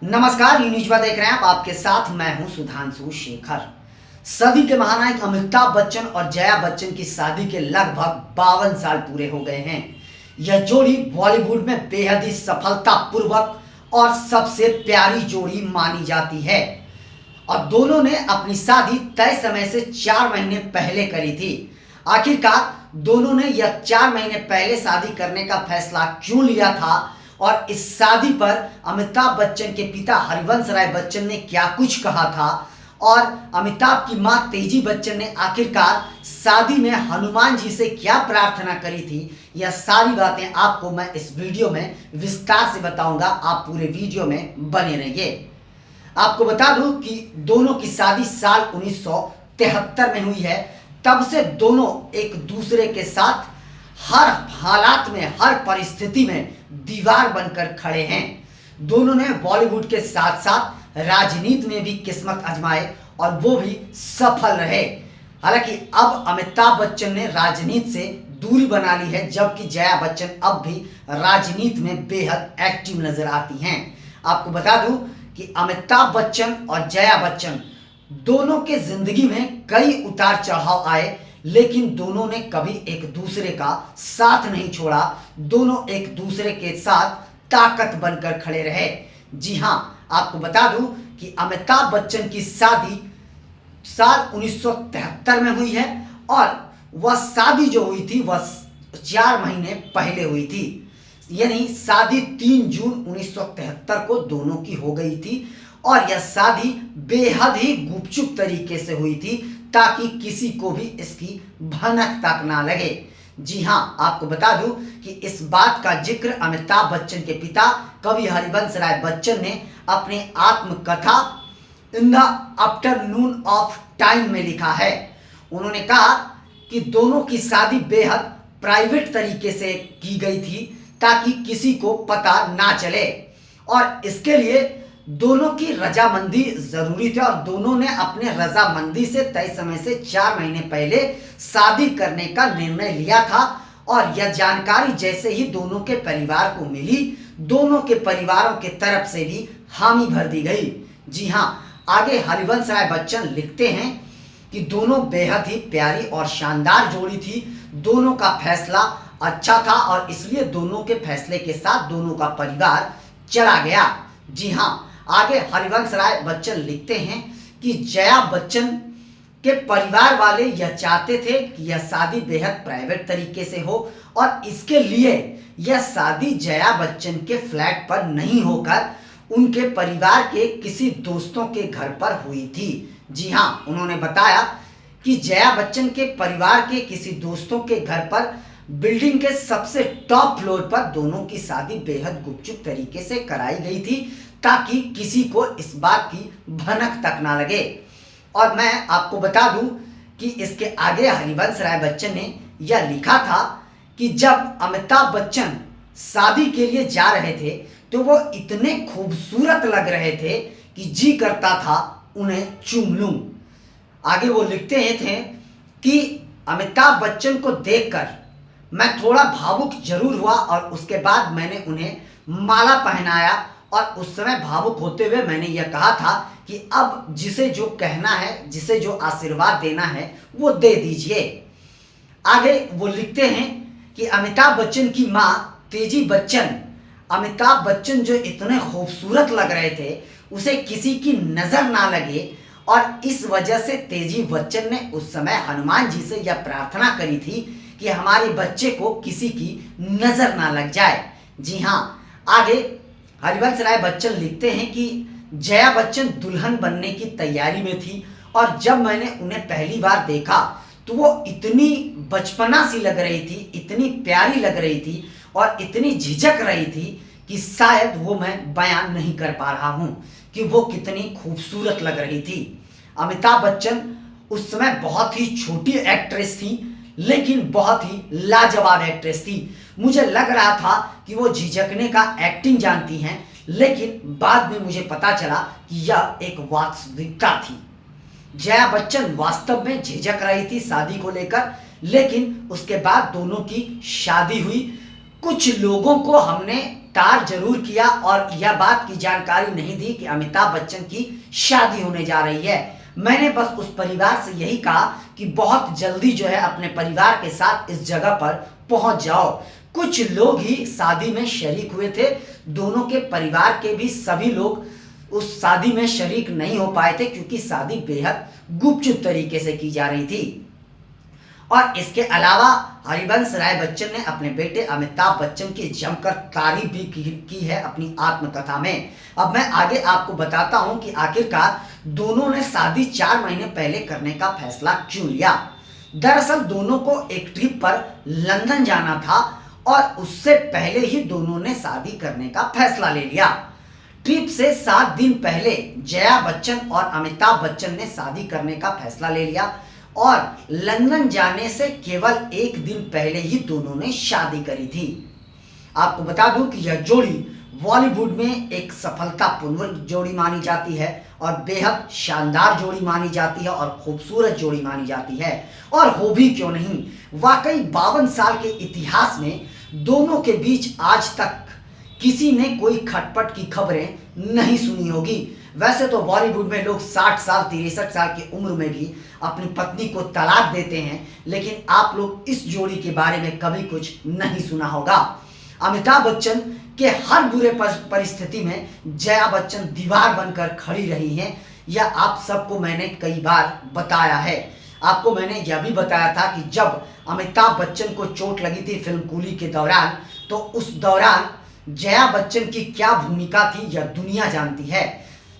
नमस्कार, you news देख रहे हैं आप। आपके साथ मैं हूं सुधांशु शेखर। सदी के महानायक अमिताभ बच्चन और जया बच्चन की शादी के लगभग 52 साल पूरे हो गए हैं। यह जोड़ी बॉलीवुड में बेहद ही सफलतापूर्वक और सबसे प्यारी जोड़ी मानी जाती है और दोनों ने अपनी शादी तय समय से 4 महीने पहले करी थी। आखिरकार दोनों ने यह 4 महीने पहले शादी करने का फैसला क्यों लिया था और इस शादी पर अमिताभ बच्चन के पिता हरिवंश राय बच्चन ने क्या कुछ कहा था और अमिताभ की मां तेजी बच्चन ने आखिरकार शादी में हनुमान जी से क्या प्रार्थना करी थी, यह सारी बातें आपको मैं इस वीडियो में विस्तार से बताऊंगा। आप पूरे वीडियो में बने रहिए। आपको बता दूं कि दोनों की शादी साल 1973 में हुई है। तब से दोनों एक दूसरे के साथ हर हालात में, हर परिस्थिति में दीवार बनकर खड़े हैं। दोनों ने बॉलीवुड के साथ साथ राजनीति में भी किस्मत आजमाए और वो भी सफल रहे। हालांकि अब अमिताभ बच्चन ने राजनीति से दूरी बना ली है, जबकि जया बच्चन अब भी राजनीति में बेहद एक्टिव नजर आती हैं। आपको बता दूं कि अमिताभ बच्चन और जया बच्चन दोनों के जिंदगी में कई उतार चढ़ाव आए, लेकिन दोनों ने कभी एक दूसरे का साथ नहीं छोड़ा। दोनों एक दूसरे के साथ ताकत बनकर खड़े रहे। जी हां, आपको बता दूं कि अमिताभ बच्चन की शादी साल 1973 में हुई है और वह शादी जो हुई थी वह 4 महीने पहले हुई थी। यानी शादी 3 जून 1973 को दोनों की हो गई थी और यह शादी बेहद ही गुपचुप तरीके से हुई थी ताकि किसी को भी इसकी भनक तक ना लगे। जी हां, आपको बता दूं कि इस बात का जिक्र अमिताभ बच्चन के पिता कवि हरिवंश राय बच्चन ने अपने आत्मकथा in the afternoon of time में लिखा है। उन्होंने कहा कि दोनों की शादी बेहद प्राइवेट तरीके से की गई थी ताकि किसी को पता ना चले और इसके लिए दोनों की रजामंदी जरूरी थी और दोनों ने अपने रजामंदी से तय समय से 4 महीने पहले शादी करने का निर्णय लिया था। और यह जानकारी जैसे ही दोनों के परिवार को मिली, दोनों के परिवारों के तरफ से भी हामी भर दी गई। जी हां, आगे हरिवंश राय बच्चन लिखते हैं कि दोनों बेहद ही प्यारी और शानदार जोड़ी थी। दोनों का फैसला अच्छा था और इसलिए दोनों के फैसले के साथ दोनों का परिवार चला गया। जी हां, आगे हरिवंश राय बच्चन लिखते हैं कि जया बच्चन के परिवार वाले यह चाहते थे कि यह शादी बेहद प्राइवेट तरीके से हो और इसके लिए यह शादी जया बच्चन के फ्लैट पर नहीं होकर उनके परिवार के किसी दोस्तों के घर पर हुई थी। जी हां, उन्होंने बताया कि जया बच्चन के परिवार के किसी दोस्तों के घर पर बिल्डिंग के सबसे टॉप फ्लोर पर दोनों की शादी बेहद गुपचुप तरीके से कराई गई थी ताकि किसी को इस बात की भनक तक ना लगे। और मैं आपको बता दूं कि इसके आगे हरिवंश राय बच्चन ने यह लिखा था कि जब अमिताभ बच्चन शादी के लिए जा रहे थे तो वो इतने खूबसूरत लग रहे थे कि जी करता था उन्हें चूम लूं। आगे वो लिखते थे कि अमिताभ बच्चन को देखकर मैं थोड़ा भावुक जरूर हुआ और उसके बाद मैंने उन्हें माला पहनाया और उस समय भावुक होते हुए मैंने यह कहा था कि अब जिसे जो कहना है, जिसे जो आशीर्वाद देना है वो दे दीजिए। आगे वो लिखते हैं कि अमिताभ बच्चन की मां तेजी बच्चन, अमिताभ बच्चन जो इतने खूबसूरत लग रहे थे उसे किसी की नजर ना लगे और इस वजह से तेजी बच्चन ने उस समय हनुमान जी से यह प्रार्थना करी थी कि हमारे बच्चे को किसी की नजर ना लग जाए। जी हां, आगे हरिवंश राय बच्चन लिखते हैं कि जया बच्चन दुल्हन बनने की तैयारी में थी और जब मैंने उन्हें पहली बार देखा तो वो इतनी बचपना सी लग रही थी, इतनी प्यारी लग रही थी और इतनी झिझक रही थी कि शायद वो मैं बयान नहीं कर पा रहा हूं कि वो कितनी खूबसूरत लग रही थी। अमिताभ बच्चन उस समय बहुत ही छोटी एक्ट्रेस थी लेकिन बहुत ही लाजवाब एक्ट्रेस थी। मुझे लग रहा था कि वो झिझकने का एक्टिंग जानती हैं, लेकिन बाद में मुझे पता चला कि यह एक वास्तविकता थी। जया बच्चन वास्तव में झिझक रही थी शादी को लेकर, लेकिन उसके बाद दोनों की शादी हुई। कुछ लोगों को हमने टार जरूर किया और यह बात की जानकारी नहीं दी कि अमिताभ बच्चन की शादी होने जा रही है। मैंने बस उस परिवार से यही कहा कि बहुत जल्दी जो है अपने परिवार के साथ इस जगह पर पहुंच जाओ। कुछ लोग ही शादी में शरीक हुए थे, दोनों के परिवार के भी सभी लोग उस शादी में शरीक नहीं हो पाए थे क्योंकि शादी बेहद गुपचुप तरीके से की जा रही थी। और इसके अलावा हरिवंश राय बच्चन ने अपने बेटे अमिताभ बच्चन की जमकर तारीफ भी की है अपनी आत्मकथा में। अब मैं आगे आपको बताता हूं कि आखिरकार दोनों ने शादी 4 महीने पहले करने का फैसला क्यों लिया। दरअसल दोनों को एक ट्रिप पर लंदन जाना था और उससे पहले ही दोनों ने शादी करने का फैसला ले लिया। ट्रिप से 7 दिन पहले जया बच्चन और अमिताभ बच्चन ने शादी करने का फैसला ले लिया और लंदन जाने से केवल 1 दिन पहले ही दोनों ने शादी करी थी। आपको बता दूं कि यह जोड़ी बॉलीवुड में एक सफलतापूर्ण जोड़ी मानी जाती है और बेहद शानदार जोड़ी मानी जाती है और खूबसूरत जोड़ी मानी जाती है। और हो भी क्यों नहीं, वाकई 52 साल के इतिहास में दोनों के बीच आज तक किसी ने कोई खटपट की खबरें नहीं सुनी होगी। वैसे तो बॉलीवुड में लोग 60 साल 63 साल की उम्र में भी अपनी पत्नी को तलाक देते हैं, लेकिन आप लोग इस जोड़ी के बारे में कभी कुछ नहीं सुना होगा। अमिताभ बच्चन के हर बुरे परिस्थिति में जया बच्चन दीवार बनकर खड़ी रही हैं। यह आप सबको मैंने कई बार बताया है। आपको मैंने यह भी बताया था कि जब अमिताभ बच्चन को चोट लगी थी फिल्म कूली के दौरान, तो उस दौरान जया बच्चन की क्या भूमिका थी यह दुनिया जानती है।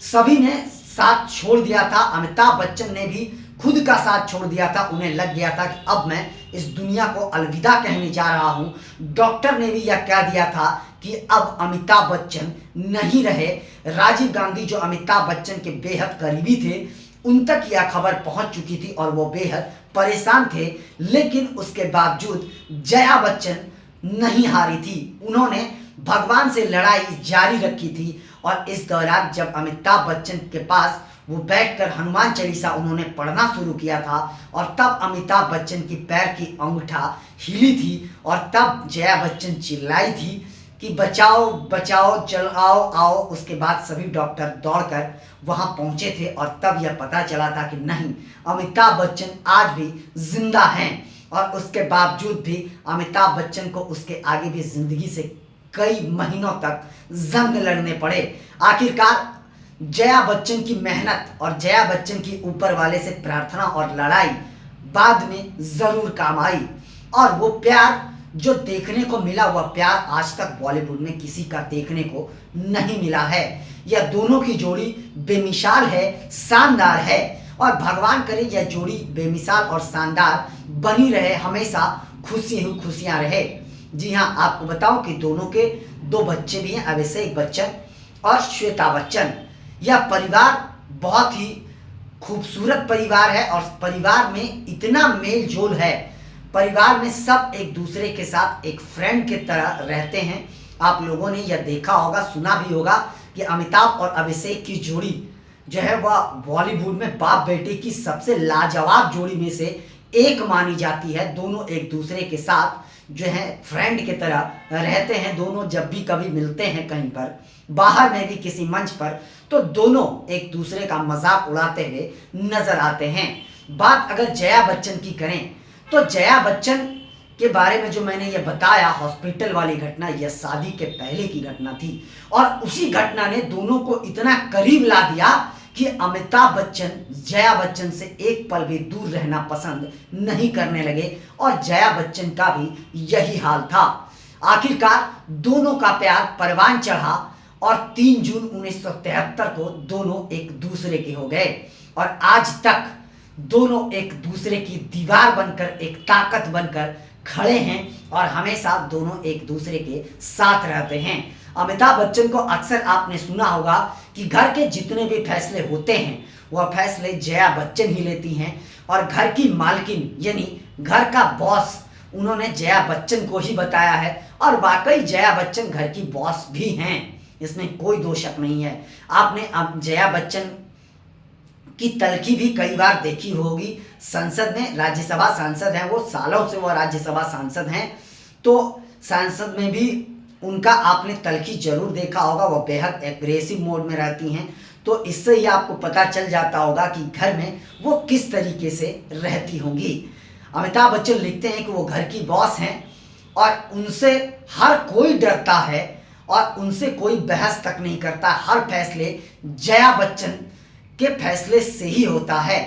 सभी ने साथ छोड़ दिया था, अमिताभ बच्चन ने भी खुद का साथ छोड़ दिया था। उन्हें लग गया था कि अब मैं इस दुनिया को अलविदा कहने जा रहा हूं। डॉक्टर ने भी यह कह दिया था कि अब अमिताभ बच्चन नहीं रहे। राजीव गांधी जो अमिताभ बच्चन के बेहद करीबी थे, उन तक यह खबर पहुंच चुकी थी और वो बेहद परेशान थे, लेकिन उसके बावजूद जया बच्चन नहीं हारी थी। उन्होंने भगवान से लड़ाई जारी रखी थी और इस दौरान जब अमिताभ बच्चन के पास वो बैठकर हनुमान चालीसा उन्होंने पढ़ना शुरू किया था और तब अमिताभ बच्चन की पैर की अंगूठा हिली थी और तब जया बच्चन चिल्लाई थी कि बचाओ बचाओ, चल आओ आओ। उसके बाद सभी डॉक्टर दौड़कर वहां पहुंचे थे और तब यह पता चला था कि नहीं, अमिताभ बच्चन आज भी जिंदा हैं। और उसके बावजूद भी अमिताभ बच्चन को उसके आगे भी जिंदगी से कई महीनों तक जंग लड़ने पड़े। आखिरकार जया बच्चन की मेहनत और जया बच्चन की ऊपर वाले से प्रार्थना और लड़ाई बाद में जरूर काम आई और वो प्यार जो देखने को मिला, वह प्यार आज तक बॉलीवुड में किसी का देखने को नहीं मिला है। यह दोनों की जोड़ी बेमिसाल है, शानदार है और भगवान करे यह जोड़ी बेमिसाल और शानदार बनी रहे, हमेशा खुशी ही खुशियां रहे। जी हाँ, आपको बताऊं कि दोनों के 2 बच्चे भी हैं, अभिषेक बच्चन और श्वेता बच्चन। यह परिवार बहुत ही खूबसूरत परिवार है और परिवार में इतना मेल जोल है। परिवार में सब एक दूसरे के साथ एक फ्रेंड के तरह रहते हैं। आप लोगों ने यह देखा होगा, सुना भी होगा कि अमिताभ और अभिषेक की जोड़ी जो है वह बॉलीवुड में बाप बेटे की सबसे लाजवाब जोड़ी में से एक मानी जाती है। दोनों एक दूसरे के साथ जो है फ्रेंड की तरह रहते हैं। दोनों जब भी कभी मिलते हैं कहीं पर, बाहर में भी किसी मंच पर, तो दोनों एक दूसरे का मजाक उड़ाते हुए नजर आते हैं। बात अगर जया बच्चन की करें तो जया बच्चन के बारे में जो मैंने ये बताया हॉस्पिटल वाली घटना, यह शादी के पहले की घटना थी और उसी घटना ने दोनों को इतना करीब ला दिया कि अमिताभ बच्चन जया बच्चन से एक पल भी दूर रहना पसंद नहीं करने लगे और जया बच्चन का भी यही हाल था। आखिरकार दोनों का प्यार परवान चढ़ा और 3 जून 1973 को दोनों एक दूसरे के हो गए और आज तक दोनों एक दूसरे की दीवार बनकर, एक ताकत बनकर खड़े हैं और हमेशा दोनों एक दूसरे के साथ रहते हैं। अमिताभ बच्चन को अक्सर आपने सुना होगा कि घर के जितने भी फैसले होते हैं वह फैसले जया बच्चन ही लेती हैं और घर की मालकिन यानी घर का बॉस उन्होंने जया बच्चन को ही बताया है और वाकई जया बच्चन घर की बॉस भी हैं, इसमें कोई दो शक नहीं है। आपने अब जया बच्चन की तलखी भी कई बार देखी होगी। संसद में राज्यसभा सांसद हैं वो, सालों से वो राज्यसभा सांसद हैं, तो संसद में भी उनका आपने तल्खी जरूर देखा होगा, वो बेहद एग्रेसिव मोड में रहती हैं। तो इससे ही आपको पता चल जाता होगा कि घर में वो किस तरीके से रहती होंगी। अमिताभ बच्चन लिखते हैं कि वो घर की बॉस हैं और उनसे हर कोई डरता है और उनसे कोई बहस तक नहीं करता। हर फैसले जया बच्चन के फैसले से ही होता है।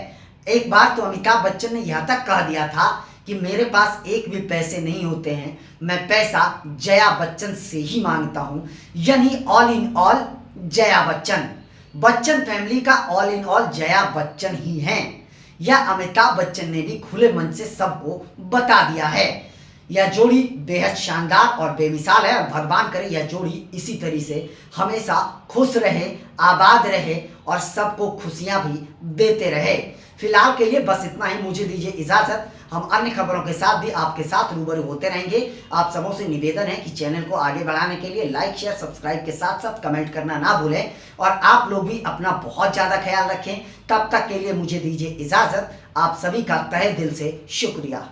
एक बार तो अमिताभ बच्चन ने यह तक कह दिया था कि मेरे पास एक भी पैसे नहीं होते हैं, मैं पैसा जया बच्चन से ही मांगता हूं। यानी all in all Jaya Bachchan, Bachchan family का all in all Jaya Bachchan ही हैं। यह अमिताभ बच्चन ने भी खुले मन से सबको बता दिया है। यह जोड़ी बेहद शानदार और बेमिसाल है और भगवान करे यह जोड़ी इसी तरह से हमेशा खुश रहे, आबाद रहे और सबको खुशियां भी देते रहे। फिलहाल के लिए बस इतना ही, मुझे दीजिए इजाजत। हम अन्य खबरों के साथ भी आपके साथ रूबरू होते रहेंगे। आप सबों से निवेदन है कि चैनल को आगे बढ़ाने के लिए लाइक शेयर सब्सक्राइब के साथ साथ कमेंट करना ना भूलें और आप लोग भी अपना बहुत ज़्यादा ख्याल रखें। तब तक के लिए मुझे दीजिए इजाजत। आप सभी का तहे दिल से शुक्रिया।